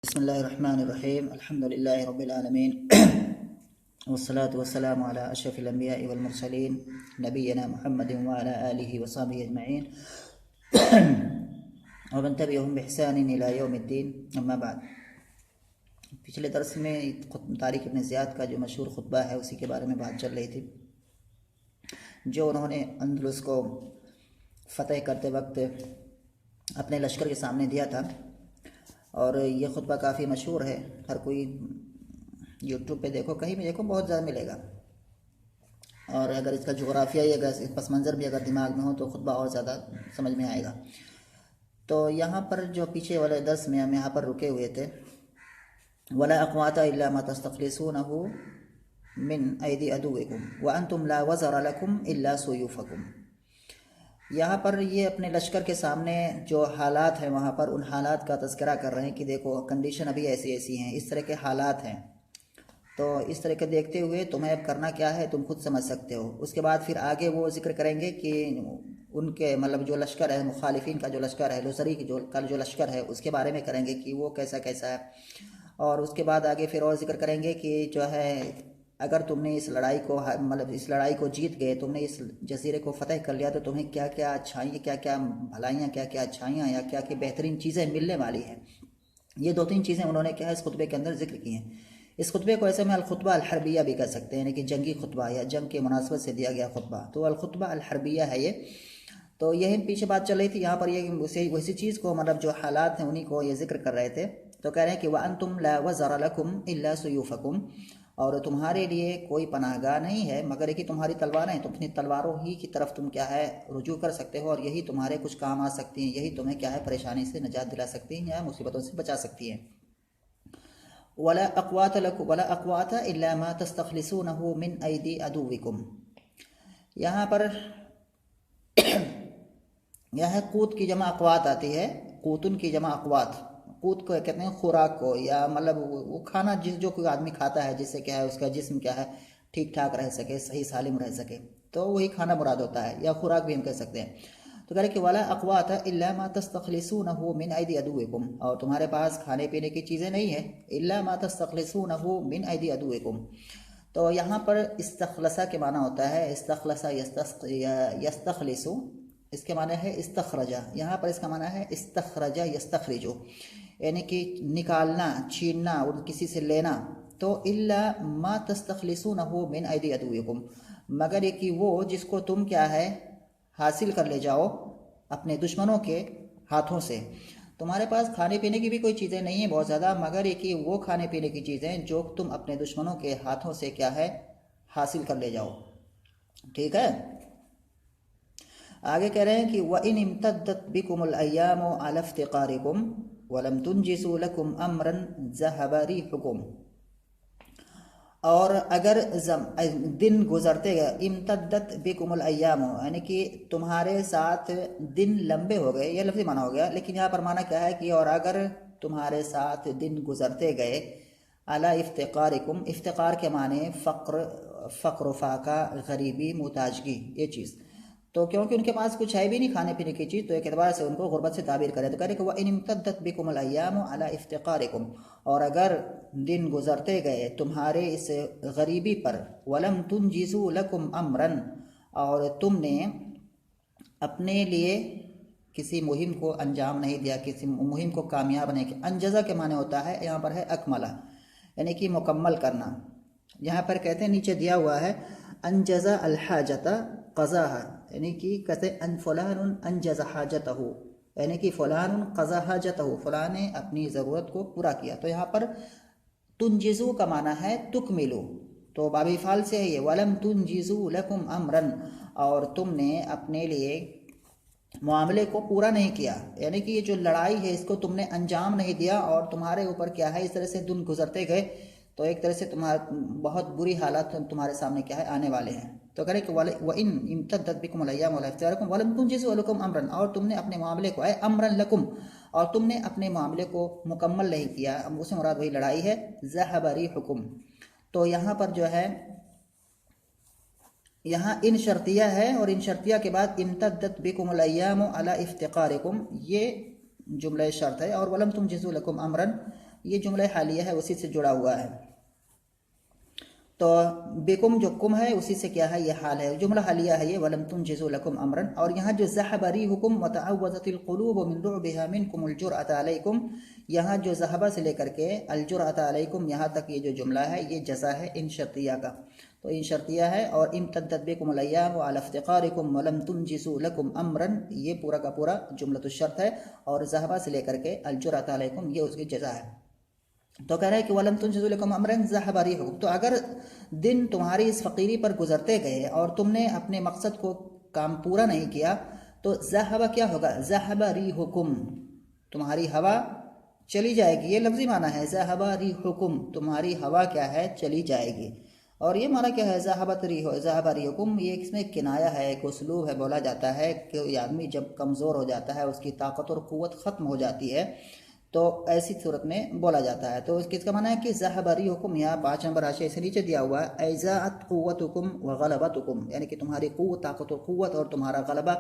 بسم الله الرحمن الرحيم. الحمد لله رب العالمين والصلاة والسلام على أشرف الأنبياء والمرسلين نبينا محمد وعلى آله وصحبه أجمعين ومن تبعهم بإحسان إلى يوم الدين. أما بعد، پچھلے درس میں طارق ابن زیاد کا جو مشہور خطبہ ہے اسی کے بارے میں بات چل رہی تھی، جو انہوں نے اندلس کو فتح کرتے وقت اپنے لشکر کے سامنے دیا تھا. اور یہ خطبہ کافی مشہور ہے، ہر کوئی یوٹیوب پہ دیکھو، کہیں بھی دیکھو، بہت زیادہ ملے گا. اور اگر اس کا جغرافیہ اگر پس منظر بھی اگر دماغ میں ہو تو خطبہ اور زیادہ سمجھ میں آئے گا. تو یہاں پر جو پیچھے والے درس میں ہم یہاں پر رکے ہوئے تھے، وَلَا أَقْوَاتَ إِلَّا مَا تَسْتَخْلِصُونَهُ مِنْ أَيْدِي عَدُوِّكُمْ وَأَنْتُمْ لَا وَزَرَ لَكُمْ إِلَّا سُيُوفَكُمْ. یہاں پر یہ اپنے لشکر کے سامنے جو حالات ہیں وہاں پر ان حالات کا تذکرہ کر رہے ہیں کہ دیکھو کنڈیشن ابھی ایسی ہیں، اس طرح کے حالات ہیں. تو اس طرح کے دیکھتے ہوئے تمہیں اب کرنا کیا ہے تم خود سمجھ سکتے ہو. اس کے بعد پھر آگے وہ ذکر کریں گے کہ ان کے مطلب جو لشکر ہے، مخالفین کا جو لشکر ہے، لوسری کا جو لشکر ہے، اس کے بارے میں کریں گے کہ وہ کیسا ہے. اور اس کے بعد آگے پھر اور ذکر کریں گے کہ جو ہے اگر تم نے اس لڑائی کو جیت گئے، تم نے اس جزیرے کو فتح کر لیا، تو تمہیں کیا کیا اچھائیاں، کیا کیا بھلائیاں، کیا کیا اچھائیاں یا کیا کیا بہترین چیزیں ملنے والی ہیں. یہ دو تین چیزیں انہوں نے کیا ہے اس خطبے کے اندر ذکر کی ہیں. اس خطبے کو ایسے میں الخطبہ الحربیہ بھی کر سکتے ہیں، یعنی کہ جنگی خطبہ یا جنگ کے مناسبت سے دیا گیا خطبہ. تو الخطبہ الحربیہ ہے یہ. تو یہی پیچھے بات چل رہی تھی، یہاں پر یہ ویسی چیز کو مطلب جو حالات ہیں انہی کو یہ ذکر کر رہے تھے. تو کہہ رہے ہیں کہ وَأَنْتُمْ لَا وَزَرَ لَكُمْ إِلَّا سُيُوفَكُمْ، اور تمہارے لیے کوئی پناہ گاہ نہیں ہے مگر کہ تمہاری تلواریں، تم اپنی تلواروں ہی کی طرف تم کیا ہے رجوع کر سکتے ہو، اور یہی تمہارے کچھ کام آ سکتی ہیں، یہی تمہیں کیا ہے پریشانی سے نجات دلا سکتی ہیں یا مصیبتوں سے بچا سکتی ہیں. وَلَا أَقْوَاتَ إِلَّا مَا تَسْتَخْلِصُونَهُ مِنْ أَيْدِي عَدُوِّكُمْ. یہاں پر یہ ہے قوت کی جمع اقوات آتی ہے، قوتن کی جمع اقوات. قوت کو کہتے ہیں خوراک کو، یا مطلب وہ کھانا جو کوئی آدمی کھاتا ہے جس سے کیا ہے اس کا جسم کیا ہے ٹھیک ٹھاک رہ سکے، صحیح سالم رہ سکے، تو وہی کھانا مراد ہوتا ہے، یا خوراک بھی ہم کہہ سکتے ہیں. تو کہہ رہے کہ وَلَا أَقْوَاتَ إِلَّا مَا تَسْتَخْلِصُونَهُ مِنْ أَيْدِي عَدُوِّكُمْ، اور تمہارے پاس کھانے پینے کی چیزیں نہیں ہیں. إِلَّا مَا تَسْتَخْلِصُونَهُ مِنْ أَيْدِي عَدُوِّكُمْ. تو یہاں پر استخلصہ کے معنی ہوتا ہے، استخلصہ یستخلص، اس کے معنی ہے استخرجہ. یہاں پر اس کا معنی ہے استخرجہ یستخرجو، یعنی کہ نکالنا، چھیننا اور کسی سے لینا. تو الا ما تستخلصونه من ایدی عدوکم، مگر یہ کہ وہ جس کو تم کیا ہے حاصل کر لے جاؤ اپنے دشمنوں کے ہاتھوں سے. تمہارے پاس کھانے پینے کی بھی کوئی چیزیں نہیں ہیں بہت زیادہ، مگر یہ کہ وہ کھانے پینے کی چیزیں جو تم اپنے دشمنوں کے ہاتھوں سے کیا ہے حاصل کر لے جاؤ. ٹھیک ہے. آگے کہہ رہے ہیں کہ وَإِنِ امْتَدَّتْ بِكُمُ الْأَيَّامُ عَلَى افْتِقَارِكُمْ وَلَمْ تُنْجِزُوا لَكُمْ أَمْرًا ذَهَبَ رِيحُكُمْ. اور اگر دن گزرتے گئے، امتدت بکم الایام، یعنی کہ تمہارے ساتھ دن لمبے ہو گئے، یہ لفظی معنی ہو گیا. لیکن یہاں پر معنی کیا ہے کہ اور اگر تمہارے ساتھ دن گزرتے گئے، علی افتقارکم، افتقار کے معنی فقر و فاقہ، غریبی، محتاجگی، یہ چیز. تو کیونکہ ان کے پاس کچھ ہے بھی نہیں کھانے پینے کی چیز، تو ایک اعتبار سے ان کو غربت سے تعبیر کرے. تو کہہ رہے کہ وَإِنِ امْتَدَّتْ بِكُمُ الْأَيَّامُ عَلَى اِفْتِقَارِكُمْ، اور اگر دن گزرتے گئے تمہارے اس غریبی پر، وَلَمْ تُنْجِزُوا لَكُمْ أَمْرًا، اور تم نے اپنے لیے کسی مہم کو انجام نہیں دیا، کسی مہم کو کامیاب نہیں کیا. انجزہ کے معنی ہوتا ہے یہاں پر ہے اکملہ، یعنی کہ مکمل کرنا. یہاں پر کہتے ہیں نیچے دیا ہوا ہے انجزہ الحاجت قضاہا، یعنی کہ کہتے ہیں فلان انجز حاجتہ، یعنی کہ فلان قضا حاجتہ، فلان نے اپنی ضرورت کو پورا کیا. تو یہاں پر تنجزو کا معنی ہے تکملو، تو باب فعل سے ہے یہ، ولم تنجزو لکم امرن، اور تم نے اپنے لیے معاملے کو پورا نہیں کیا، یعنی کہ یہ جو لڑائی ہے اس کو تم نے انجام نہیں دیا، اور تمہارے اوپر کیا ہے اس طرح سے دن گزرتے گئے، تو ایک طرح سے بہت بری حالات تمہارے سامنے کیا ہے آنے والے ہیں. تو کہہ رہے کہ وَإِنْ امْتَدَّتْ بِكُمُ الْأَيَّامُ عَلَى افْتِقَارِكُمْ وَلَمْ تُنْجِزُوا لَكُمْ أَمْرًا، اور تم نے اپنے معاملے کو امرًا لکم، اور تم نے اپنے معاملے کو مکمل نہیں کیا. اس سے مراد وہی لڑائی ہے. ذَهَبَ رِيحُكُمْ، تو یہاں پر جو ہے یہاں ان شرطیہ ہے، اور ان شرطیہ کے بعد امتدت بکم الایام علی افتقارکم، یہ جملہ شرط ہے. اور ولم تنجزوا لکم امرا، یہ جملہ حالیہ ہے، اسی سے جڑا ہوا ہے. تو بکم جو کم ہے اسی سے کیا ہے، یہ حال ہے، جملہ حالیہ ہے یہ. ولم تنجزوا لکم امرا. اور یہاں جو ذہب ریحکم وتعوذت القلوب من رعبها منکم الجرأۃ علیکم، یہاں جو ذہبہ سے لے کر کے الجرأۃ علیکم یہاں تک یہ جو جملہ ہے یہ جزا ہے ان شرطیہ کا. تو ان شرطیہ ہے. اور امتدت بکم الايام وعلى افتقارکم ولم تنجزوا لکم امرا، یہ پورا کا پورا جملۃ الشرط ہے. اور ذہبہ سے لے کر کے الجرأۃ علیکم یہ اس کی جزا ہے. تو کہہ رہا ہے کہ وَلَمْ تُنْجِزُوا لَكُمْ أَمْرًا ذَهَبَ رِيحُكُمْ. تو اگر دن تمہاری اس فقیری پر گزرتے گئے اور تم نے اپنے مقصد کو کام پورا نہیں کیا تو ذَهَبَ کیا ہوگا، ذَهَبَ رِيحُكُمْ، تمہاری ہوا چلی جائے گی. یہ لفظی معنی ہے ذَهَبَ رِيحُكُمْ، تمہاری ہوا کیا ہے، چلی جائے گی. اور یہ معنی کیا ہے ذَهَبَ رِيحُكُمْ، یہ اس میں کنایا ہے، ایک اسلوب ہے، بولا جاتا ہے کہ یہ آدمی جب کمزور ہو جاتا ہے، اس کی طاقت اور قوت ختم ہو جاتی ہے تو ایسی صورت میں بولا جاتا ہے. تو اس کا معنی ہے کہ ذہب ریحکم، یہاں 5 نمبر حاشیے سے نیچے دیا ہوا ہے ایزاءت قوتکم وغلبتکم، یعنی کہ تمہاری قوت، طاقت و قوت اور تمہارا غلبہ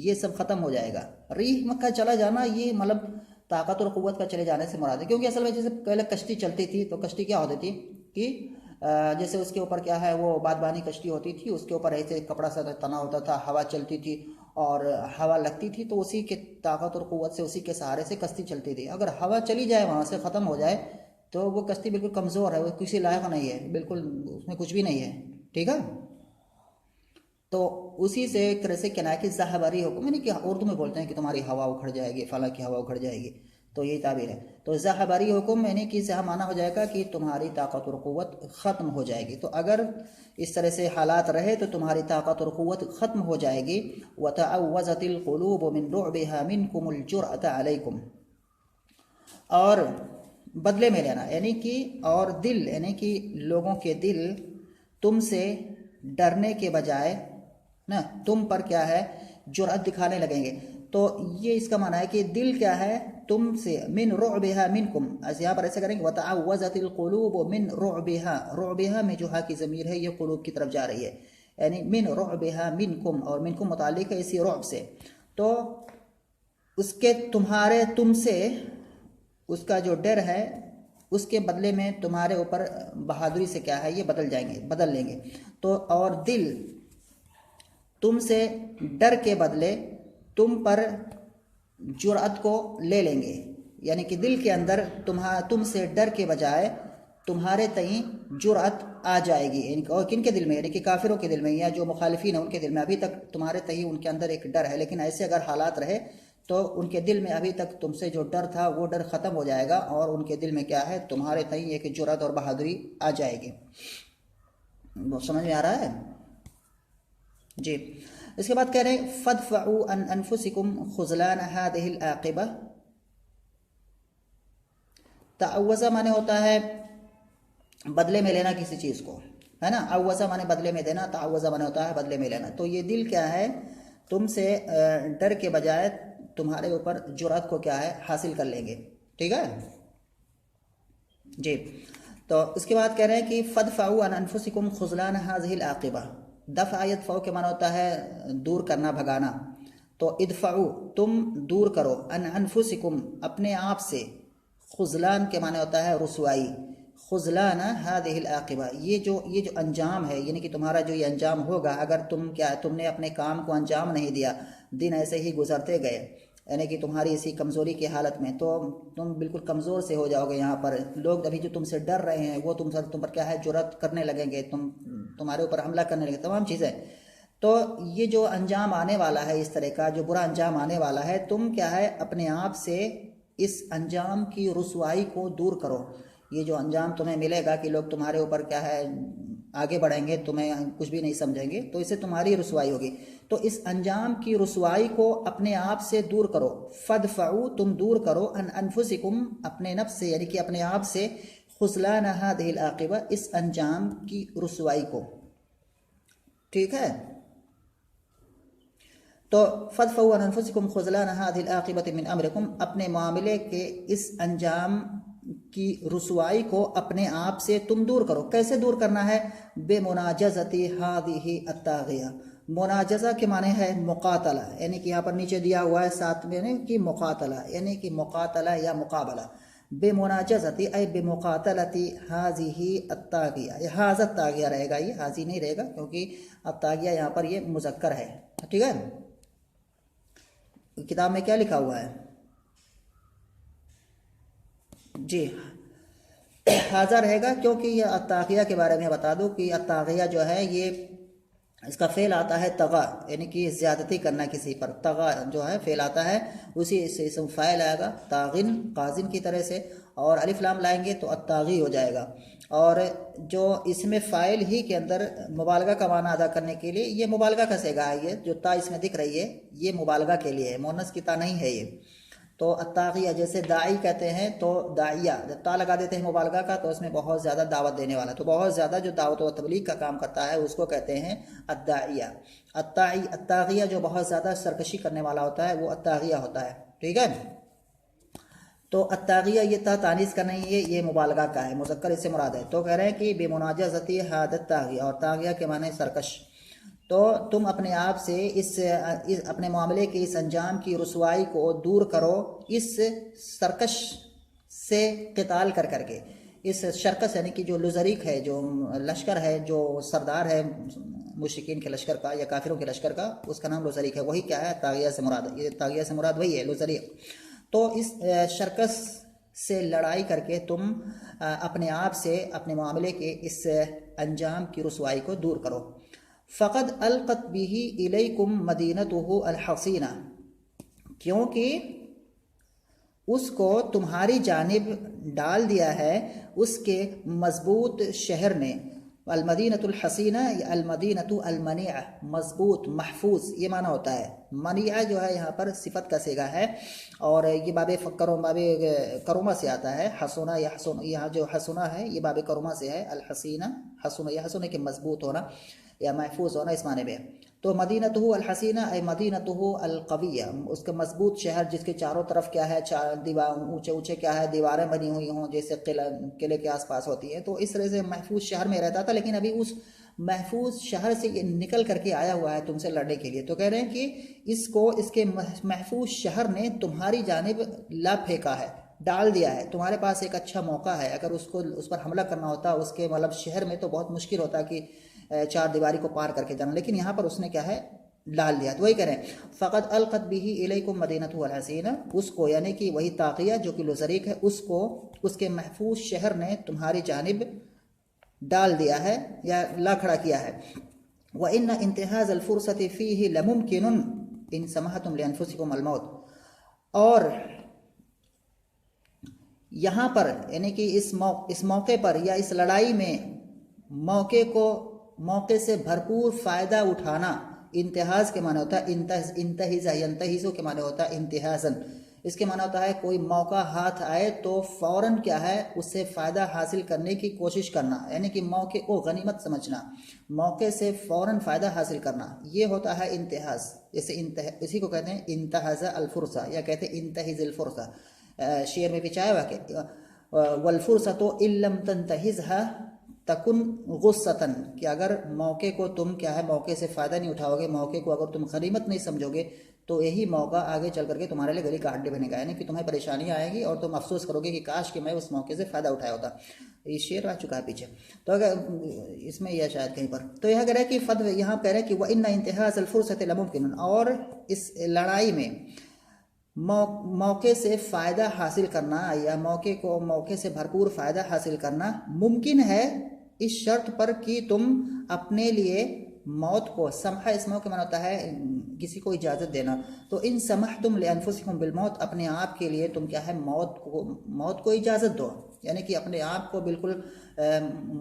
یہ سب ختم ہو جائے گا. ریح کا چلا جانا یہ مطلب طاقت اور قوت کا چلے جانے سے مراد ہے. کیونکہ اصل میں جیسے پہلے کشتی چلتی تھی تو کشتی کیا ہوتی تھی کہ جیسے اس کے اوپر کیا ہے وہ بادبانی کشتی ہوتی تھی، اس کے اوپر ایسے کپڑا سا تنا ہوتا تھا، ہوا چلتی تھی اور ہوا لگتی تھی تو اسی کے طاقت اور قوت سے، اسی کے سہارے سے کشتی چلتی تھی. اگر ہوا چلی جائے، وہاں سے ختم ہو جائے تو وہ کشتی بالکل کمزور ہے، وہ کسی لائق نہیں ہے، بالکل اس میں کچھ بھی نہیں ہے. ٹھیک ہے. تو اسی سے ایک طرح سے کنایہ کہ ذہب ریحکم، یعنی کہ اردو میں بولتے ہیں کہ تمہاری ہوا اکھڑ جائے گی، فلاں کی ہوا اکھڑ جائے گی. تو یہی تعبیر ہے. تو ذہب ریحکم یعنی کہ ذہب معنی ہو جائے گا کہ تمہاری طاقت اور قوت ختم ہو جائے گی. تو اگر اس طرح سے حالات رہے تو تمہاری طاقت اور قوت ختم ہو جائے گی. وَتَعَوَّزَتِ الْقُلُوبُ مِنْ رُعْبِهَا مِنْكُمُ الْجُرْأَةَ عَلَيْكُمْ. اور بدلے میں لینا یعنی کہ، اور دل یعنی کہ لوگوں کے دل تم سے ڈرنے کے بجائے نا تم پر کیا ہے، جرأت دکھانے لگیں گے. تو یہ اس کا معنی ہے کہ دل کیا ہے تم سے، من رعبها منکم، یہاں پر ایسا کریں گے وتعوذت القلوب من رعبها، رعبها میں جو ہا کی ضمیر ہے یہ قلوب کی طرف جا رہی ہے، یعنی من رعبها منکم، اور منکم متعلق ہے اسی رعب سے. تو اس کے تمہارے تم سے اس کا جو ڈر ہے اس کے بدلے میں تمہارے اوپر بہادری سے کیا ہے یہ بدل لیں گے. تو اور دل تم سے ڈر کے بدلے تم پر جرأت کو لے لیں گے، یعنی کہ دل کے اندر تم سے ڈر کے بجائے تمہارے تئیں جرأت آ جائے گی. اور کن کے دل میں، یعنی کہ کافروں کے دل میں یا جو مخالفین ہیں ان کے دل میں ابھی تک تمہارے تئیں ان کے اندر ایک ڈر ہے، لیکن ایسے اگر حالات رہے تو ان کے دل میں ابھی تک تم سے جو ڈر تھا وہ ڈر ختم ہو جائے گا اور ان کے دل میں کیا ہے تمہارے تئیں ایک جرأت اور بہادری آ جائے گی. سمجھ میں آ رہا ہے جی. اس کے بعد کہہ رہے ہیں فَادْفَعُوا عَنْ أَنفُسِكُمْ خُذْلَانَ هَذِهِ الْعَاقِبَةِ. تعوذہ معنی ہوتا ہے بدلے میں لینا کسی چیز کو، ہے نا. عوذہ معنی بدلے میں دینا، تعوذہ معنی ہوتا ہے بدلے میں لینا. تو یہ دل کیا ہے تم سے ڈر کے بجائے تمہارے اوپر جرأت کو کیا ہے حاصل کر لیں گے. ٹھیک ہے جی. تو اس کے بعد کہہ رہے ہیں کہ فَادْفَعُوا عَنْ أَنفُسِكُمْ خُذْلَانَ هَذِهِ الْعَاقِبَةِ. دفع یدفع کے معنی ہوتا ہے دور کرنا، بھگانا. تو ادفعوا تم دور کرو، ان انفسکم اپنے آپ سے، خذلان کے معنی ہوتا ہے رسوائی. خذلان هذه العاقبہ، یہ جو انجام ہے، یعنی کہ تمہارا جو یہ انجام ہوگا اگر تم نے اپنے کام کو انجام نہیں دیا، دن ایسے ہی گزرتے گئے، یعنی کہ تمہاری اسی کمزوری کی حالت میں، تو تم بالکل کمزور سے ہو جاؤ گے. یہاں پر لوگ ابھی جو تم سے ڈر رہے ہیں وہ تم پر کیا ہے جرأت کرنے لگیں گے، تمہارے اوپر حملہ کرنے لگے، تمام چیزیں. تو یہ جو انجام آنے والا ہے، اس طرح کا جو برا انجام آنے والا ہے، تم کیا ہے اپنے آپ سے اس انجام کی رسوائی کو دور کرو. یہ جو انجام تمہیں ملے گا کہ لوگ تمہارے اوپر کیا ہے آگے بڑھیں گے، تمہیں کچھ بھی نہیں سمجھیں گے، تو اس سے تمہاری رسوائی ہوگی. تو اس انجام کی رسوائی کو اپنے آپ سے دور کرو. فَادْفَعُوا تم دور کرو، ان انفسکم اپنے نفس سے، یعنی کہ اپنے آپ سے، خذلان هذه العاقبہ اس انجام کی رسوائی کو. ٹھیک ہے. تو فَادْفَعُوا عَنْ أَنفُسِكُمْ خُذْلَانَ هَذِهِ الْعَاقِبَةِ مِنْ أَمْرِكُمْ اپنے معاملے کے اس انجام کی رسوائی کو اپنے آپ سے تم دور کرو. کیسے دور کرنا ہے؟ بِمُنَاجَزَةِ هَذِهِ الطَّاغِيَةِ. مناجزہ کے معنی ہے مقاتلہ، یعنی کہ یہاں پر نیچے دیا ہوا ہے ساتھ میں کہ مقاتلہ، یعنی کہ مقاتلہ یا مقابلہ. بمناجزتی ای بمقاتلتی حاضی الطاغیہ، یہ حاضر الطاغیہ رہے گا، یہ حاضی نہیں رہے گا کیونکہ الطاغیہ یہاں پر یہ مذکر ہے، ٹھیک ہے. کتاب میں کیا لکھا ہوا ہے؟ جی حاضر رہے گا کیونکہ یہ الطاغیہ کے بارے میں بتا دوں کہ الطاغیہ جو ہے یہ اس کا فعل آتا ہے طغا، یعنی کہ زیادتی کرنا کسی پر. طغا جو ہے فعل آتا ہے اسی سے اسم فاعل آئے گا طاغن قازن کی طرح سے، اور الف لام لائیں گے تو الطاغی ہو جائے گا. اور جو اس میں فاعل ہی کے اندر مبالغہ کا معنی ادا کرنے کے لیے یہ مبالغہ کا صیغہ ہے، یہ جو تا اس میں دکھ رہی ہے یہ مبالغہ کے لیے ہے، مؤنث کی تا نہیں ہے یہ. تو الطاغیہ جیسے داعی کہتے ہیں تو داعیہ جب تا لگا دیتے ہیں مبالغہ کا تو اس میں بہت زیادہ دعوت دینے والا، تو بہت زیادہ جو دعوت و تبلیغ کا کام کرتا ہے اس کو کہتے ہیں الداعیہ. الطاغیہ جو بہت زیادہ سرکشی کرنے والا ہوتا ہے وہ الطاغیہ ہوتا ہے، ٹھیک ہے. تو الطاغیہ یہ تا تانیث کا نہیں ہے، یہ مبالغہ کا ہے، مذکر اس سے مراد ہے. تو کہہ رہے ہیں کہ بمناجزتی حاد الطاغیہ، اور طاغیہ کے معنی سرکش. تو تم اپنے آپ سے اس اپنے معاملے کے اس انجام کی رسوائی کو دور کرو اس سرکش سے قتال کر کر کے. اس شرکس یعنی کہ جو لزریک ہے، جو لشکر ہے، جو سردار ہے مشرکین کے لشکر کا یا کافروں کے لشکر کا، اس کا نام لزریک ہے. وہی کیا ہے؟ طاغیہ سے مراد، یہ طاغیہ سے مراد وہی ہے لزریک. تو اس شرکس سے لڑائی کر کے تم اپنے آپ سے اپنے معاملے کے اس انجام کی رسوائی کو دور کرو. فقد القت به الیکم مدینتہ الحصینہ، کیونکہ اس کو تمہاری جانب ڈال دیا ہے اس کے مضبوط شہر نے. المدینۃ الحصینہ یا المدینۃ المنیعہ، مضبوط محفوظ یہ معنی ہوتا ہے. منیعہ جو ہے یہاں پر صفت کا صیغہ ہے، اور یہ باب کرومہ سے آتا ہے. حسنہ یا حسن، یہاں جو حسنہ ہے یہ باب کرومہ سے ہے. الحصینہ حسنہ، یہ حسنہ کے مضبوط ہونا یا محفوظ ہونا اس معنی میں. تو مدینتہ الحسینہ اے مدینتہ القویہ، اس کا مضبوط شہر جس کے چاروں طرف کیا ہے، دیوار اونچے اونچے کیا ہے، دیواریں بنی ہوئی ہوں جیسے قلعے کے آس پاس ہوتی ہیں. تو اس طرح سے محفوظ شہر میں رہتا تھا، لیکن ابھی اس محفوظ شہر سے یہ نکل کر کے آیا ہوا ہے تم سے لڑنے کے لیے. تو کہہ رہے ہیں کہ اس کے محفوظ شہر نے تمہاری جانب لا پھینکا ہے، ڈال دیا ہے. تمہارے پاس ایک اچھا موقع ہے، اگر اس پر حملہ کرنا ہوتا اس کے مطلب شہر میں تو بہت مشکل ہوتا کہ چار دیواری کو پار کر کے جانا، لیکن یہاں پر اس نے کیا ہے ڈال دیا. تو وہی کہہ رہے ہیں فقط القت به الیکم مدینۃ الحسینہ، اس کو یعنی کہ وہی طاغیہ جو کہ لزریک ہے، اس کو اس کے محفوظ شہر نے تمہاری جانب ڈال دیا ہے یا لا کھڑا کیا ہے. وَإِنَّ انتهاز الفرصة فِيهِ لَمُمْكِنٌ إِن سَمَحْتُمْ لِأَنفُسِكُمْ الموت. اور یہاں پر یعنی کہ اس موقع پر یا اس لڑائی میں موقع سے بھرپور فائدہ اٹھانا. انتہاز کے معنی ہوتا ہے انتہزہ، ینتہزو کے معنی ہوتا ہے انتہازن. اس کے معنی ہوتا ہے کوئی موقع ہاتھ آئے تو فوراً کیا ہے اس سے فائدہ حاصل کرنے کی کوشش کرنا، یعنی کہ موقع کو غنیمت سمجھنا، موقع سے فوراً فائدہ حاصل کرنا، یہ ہوتا ہے انتہاز. جیسے اسی کو کہتے ہیں انتہز الفرصہ یا کہتے ہیں انتہز الفرصہ. شعر میں بھی چاہے ہوا کہ والفرصۃ ان لم تنتہزها تکن غصتاً، کہ اگر موقع کو تم کیا ہے موقع سے فائدہ نہیں اٹھاؤ گے، موقع کو اگر تم غنیمت نہیں سمجھو گے تو یہی موقع آگے چل کر کے تمہارے لیے گلی کا ہڈی بنے گا، یعنی کہ تمہیں پریشانیاں آئیں گی اور تم افسوس کرو گے کہ کاش کہ میں اس موقع سے فائدہ اٹھایا ہوتا. یہ شعر آ چکا ہے پیچھے، تو اگر اس میں یہ شاید کہیں پر تو یہاں کہہ رہے کہ یہاں کہہ رہے کہ وَإِنَّ انتہاز الفرصۃ لَمُمْكِنٌ، اور اس لڑائی میں موقع سے فائدہ حاصل کرنا یا موقع سے بھرپور فائدہ حاصل کرنا ممکن ہے اس شرط پر کہ تم اپنے لیے موت کو سمحہ، اس موقع میں ہوتا ہے کسی کو اجازت دینا. تو ان سمحتم لانفسکم بالموت، اپنے آپ کے لیے تم کیا ہے موت کو اجازت دو، یعنی کہ اپنے آپ کو بالکل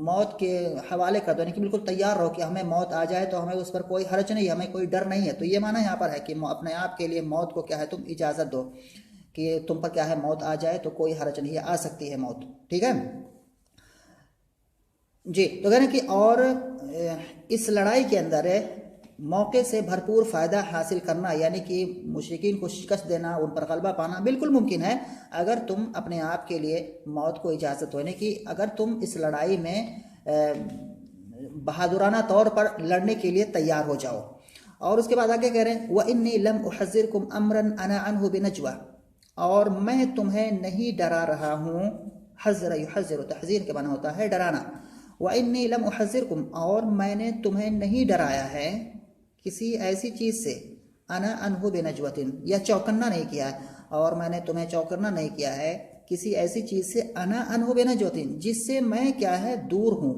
موت کے حوالے کر دو، یعنی کہ بالکل تیار رہو کہ ہمیں موت آ جائے تو ہمیں اس پر کوئی حرج نہیں، ہمیں کوئی ڈر نہیں ہے. تو یہ معنی یہاں پر ہے کہ اپنے آپ کے لیے موت کو کیا ہے تم اجازت دو کہ تم پر کیا ہے موت آ جائے تو کوئی حرج نہیں ہے، آ سکتی ہے موت، ٹھیک ہے جی. تو کہنے کہ اور اس لڑائی کے اندر موقع سے بھرپور فائدہ حاصل کرنا یعنی کہ مشرکین کو شکست دینا، ان پر غلبہ پانا بالکل ممکن ہے اگر تم اپنے آپ کے لیے موت کو اجازت ہو، یعنی کہ اگر تم اس لڑائی میں بہادرانہ طور پر لڑنے کے لیے تیار ہو جاؤ. اور اس کے بعد آگے کہہ رہے ہیں وَإِنِّي لَمْ أُحَذِّرْكُمْ أَمْرًا أَنَا عَنْهُ بِنَجْوَةٍ، اور میں تمہیں نہیں ڈرا رہا ہوں. حذر یحذر تحذیر کے معنی ہوتا ہے ڈرانا. وَإِنِّي لَمْ أُحَذِّرْكُمْ اور میں نے تمہیں نہیں ڈرایا ہے کسی ایسی چیز سے. انا انہو بنجوۃ یا چوکنا نہیں کیا ہے، اور میں نے تمہیں چوکنا نہیں کیا ہے کسی ایسی چیز سے. انا انہو بنجوۃ جس سے میں کیا ہے دور ہوں.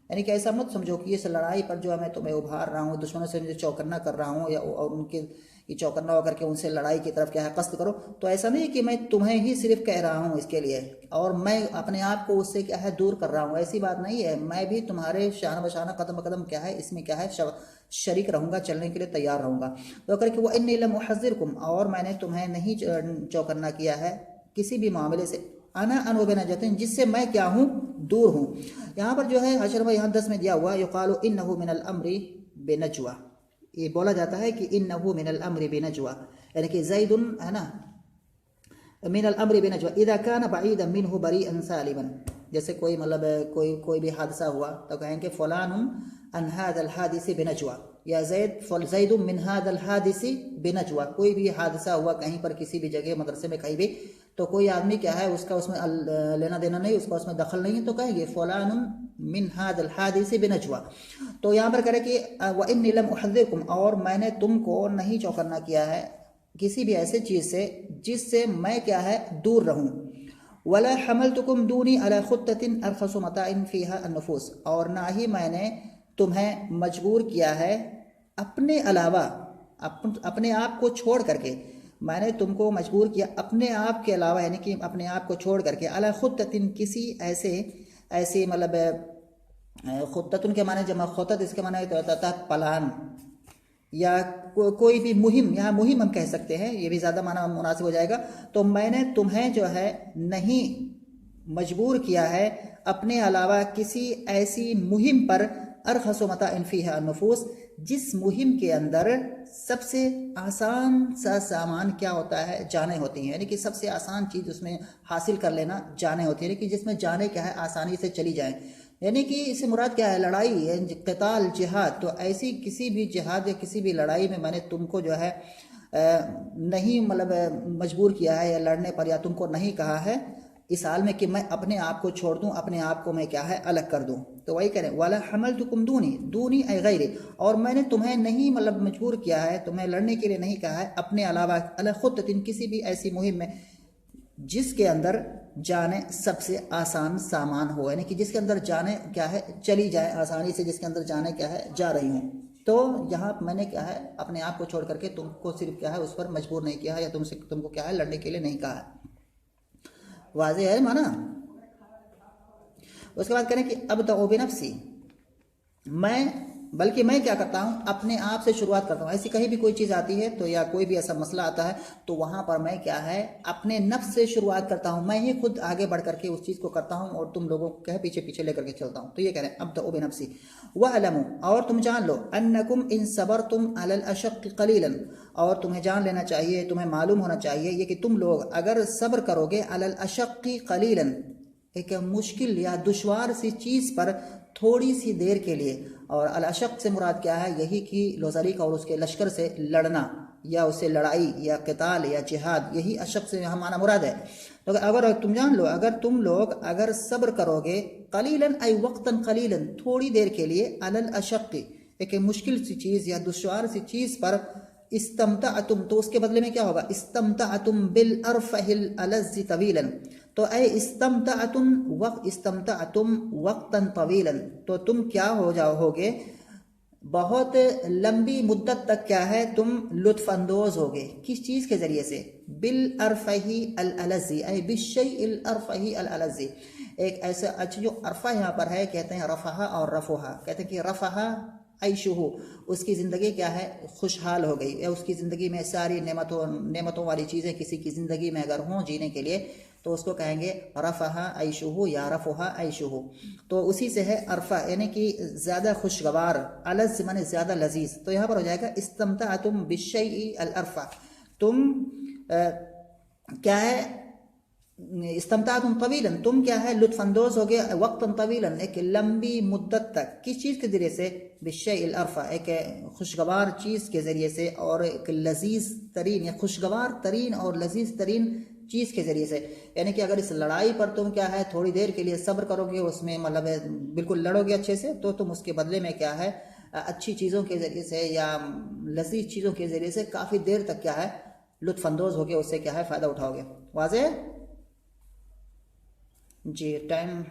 یعنی کہ ایسا مت سمجھو کہ اس لڑائی پر جو ہے میں تمہیں ابھار رہا ہوں، دشمنوں سے مجھے چوکنا کر رہا ہوں، یا اور ان کے یہ چوکنا ہو کر کے ان سے لڑائی کی طرف کیا ہے قصد کرو. تو ایسا نہیں کہ میں تمہیں ہی صرف کہہ رہا ہوں اس کے لیے اور میں اپنے آپ کو اس سے کیا ہے دور کر رہا ہوں، ایسی بات نہیں ہے. میں بھی تمہارے شانہ بشانہ قدم بقدم کیا ہے اس میں کیا ہے شریک رہوں گا، چلنے کے لیے تیار رہوں گا. تو کر کے وَإِنِّي لَمْ أُحَذِّرْكُمْ اور میں نے تمہیں نہیں چوکنا کیا ہے کسی بھی معاملے سے. انا انہو بنجوۃ جس سے میں کیا ہوں دور ہوں. یہاں پر جو ہے حشر میں یہاں 10 میں دیا ہوا یقال انہ من الامر بنجوہ، یہ بولا جاتا ہے کہ انہ من الامر بنجوہ، یعنی کہ زید ہے نا من الامر بنجوہ اذا كان بعیدا منہ بریئا سالما. جیسے کوئی مطلب کوئی بھی حادثہ ہوا تو کہیں کہ فلان عن هذا الحادث بنجوہ، یا زید من هذا الحادث بنجوہ. کوئی بھی حادثہ ہوا کہیں پر کسی بھی جگہ مدرسے میں کہیں بھی، تو کوئی آدمی کیا ہے اس کا اس میں لینا دینا نہیں، اس کا اس میں دخل نہیں ہے، تو کہیں گے فلان من هذا الحادث بنجوہ. تو یہاں پر کرے کہ وَإِنِّي لَمْ أُحَذِّرْكُمْ اور میں نے تم کو نہیں چوکنا کیا ہے کسی بھی ایسے چیز سے جس سے میں کیا ہے دور رہوں. وَلَا حَمَلْتُكُمْ دُونِي عَلَى خُطَّةٍ أَرْخَصُ مَتَاعٍ فِيهَا النُّفُوسِ اور نہ ہی میں نے تمہیں مجبور کیا ہے اپنے علاوہ اپنے آپ کو چھوڑ کر کے. میں نے تم کو مجبور کیا اپنے آپ کے علاوہ، یعنی کہ اپنے آپ کو چھوڑ کر کے علی خطۃ کسی ایسے مطلب خطۃ کے معنی جمع خطت اس کے معنی ہوتا ہے پلان یا کوئی بھی مہم، یہاں مہم ہم کہہ سکتے ہیں، یہ بھی زیادہ معنی مناسب ہو جائے گا. تو میں نے تمہیں جو ہے نہیں مجبور کیا ہے اپنے علاوہ کسی ایسی مہم پر ارخص متاع فیہا النفوس جس مہم کے اندر سب سے آسان سا سامان کیا ہوتا ہے جانیں ہوتی ہیں. یعنی کہ سب سے آسان چیز اس میں حاصل کر لینا جانیں ہوتی ہیں، یعنی کہ جس میں جانیں کیا ہے آسانی سے چلی جائیں. یعنی کہ اس سے مراد کیا ہے لڑائی، قتال، جہاد. تو ایسی کسی بھی جہاد یا کسی بھی لڑائی میں میں نے تم کو جو ہے نہیں مطلب مجبور کیا ہے یا لڑنے پر، یا تم کو نہیں کہا ہے اس حال میں کہ میں اپنے آپ کو چھوڑ دوں، اپنے آپ کو میں کیا ہے الگ کر دوں. تو وہی کریں وَلَا حَمَلْتُكُمْ دُونِي اَيْ غَيْرِ اور میں نے تمہیں نہیں مطلب مجبور کیا ہے، تمہیں لڑنے کے لیے نہیں کہا ہے اپنے علاوہ علی خطۃ کسی بھی ایسی مہم میں جس کے اندر جانیں سب سے آسان سامان ہو، یعنی کہ جس کے اندر جانیں کیا ہے چلی جائیں آسانی سے، جس کے اندر جانیں کیا ہے جا رہی ہوں. تو یہاں میں نے کیا ہے اپنے آپ کو چھوڑ کر کے تم کو صرف کیا ہے اس پر مجبور نہیں کیا ہے، یا تم کو کیا ہے لڑنے کے لیے نہیں کہا ہے. واضح ہے مانا. اس کے بعد کریں کہ ابدأ بنفسی، بلکہ میں کیا کرتا ہوں اپنے آپ سے شروعات کرتا ہوں. ایسی کہیں بھی کوئی چیز آتی ہے تو یا کوئی بھی ایسا مسئلہ آتا ہے تو وہاں پر میں کیا ہے اپنے نفس سے شروعات کرتا ہوں، میں ہی خود آگے بڑھ کر کے اس چیز کو کرتا ہوں اور تم لوگوں کو پیچھے پیچھے لے کر کے چلتا ہوں. تو یہ کہہ رہے ہیں ابدأ بنفسی. وَاعْلَمُوا اور تم جان لو أَنَّكُمْ إِن صَبَرْتُمْ عَلَى الْأَشَقِّ قَلِيلًا اور تمہیں جان لینا چاہیے، تمہیں معلوم ہونا چاہیے یہ کہ تم لوگ اگر صبر کرو گے عَلَى الْأَشَقِّ قَلِيلًا ایک مشکل یا دشوار سی چیز پر تھوڑی سی دیر کے لیے، اور الاشق سے مراد کیا ہے یہی کہ لوزریق اور اس کے لشکر سے لڑنا یا اس سے لڑائی یا قتال یا جہاد، یہی اشق سے یہاں معنی مراد ہے. تو اگر تم جان لو اگر تم لوگ اگر صبر کرو گے قلیلاً ای وقتاً قلیلاً تھوڑی دیر کے لیے علی الاشق ایک مشکل سی چیز یا دشوار سی چیز پر، استمتعتم تو اس کے بدلے میں کیا ہوگا استمتعتم بالارفہ الالذ طویلاً. تو اے استمتعتم وقتا طویلا تو تم کیا ہو جاؤ گے بہت لمبی مدت تک کیا ہے تم لطف اندوز ہوگے. کس چیز کے ذریعے سے؟ بالارفہ الالذ اے بالشیء الارفہ الالذ ایک ایسا اچھا جو عرفہ یہاں پر ہے کہتے ہیں رفہ اور رفوہ، کہتے ہیں کہ رفہ عیشہ اس کی زندگی کیا ہے خوشحال ہو گئی، یا اس کی زندگی میں ساری نعمتوں والی چیزیں کسی کی زندگی میں اگر ہوں جینے کے لیے تو اس کو کہیں گے رفہ عیشہ یا رفہ عیشہ. تو اسی سے ہے عرفہ یعنی کہ زیادہ خوشگوار، الذ معنی زیادہ لذیذ. تو یہاں پر ہو جائے گا استمتعتم بالشیء الارفع تم کیا ہے استمتعتم طویلا تم کیا ہے لطف اندوز ہو گئے وقتا طویلا ایک لمبی مدت تک. کس چیز کے ذریعے سے؟ بالشیء الارفع ایک خوشگوار چیز کے ذریعے سے، اور ایک لذیذ ترین یا خوشگوار ترین اور لذیذ ترین چیز کے ذریعے سے، یعنی کہ اگر اس لڑائی پر تم کیا ہے تھوڑی دیر کے لیے صبر کرو گے، اس میں مطلب بالکل لڑو گے اچھے سے، تو تم اس کے بدلے میں کیا ہے اچھی چیزوں کے ذریعے سے یا لذیذ چیزوں کے ذریعے سے کافی دیر تک کیا ہے لطف اندوز ہو کے اس سے کیا ہے فائدہ اٹھاؤ گے۔ واضح ہے؟ جی ٹائم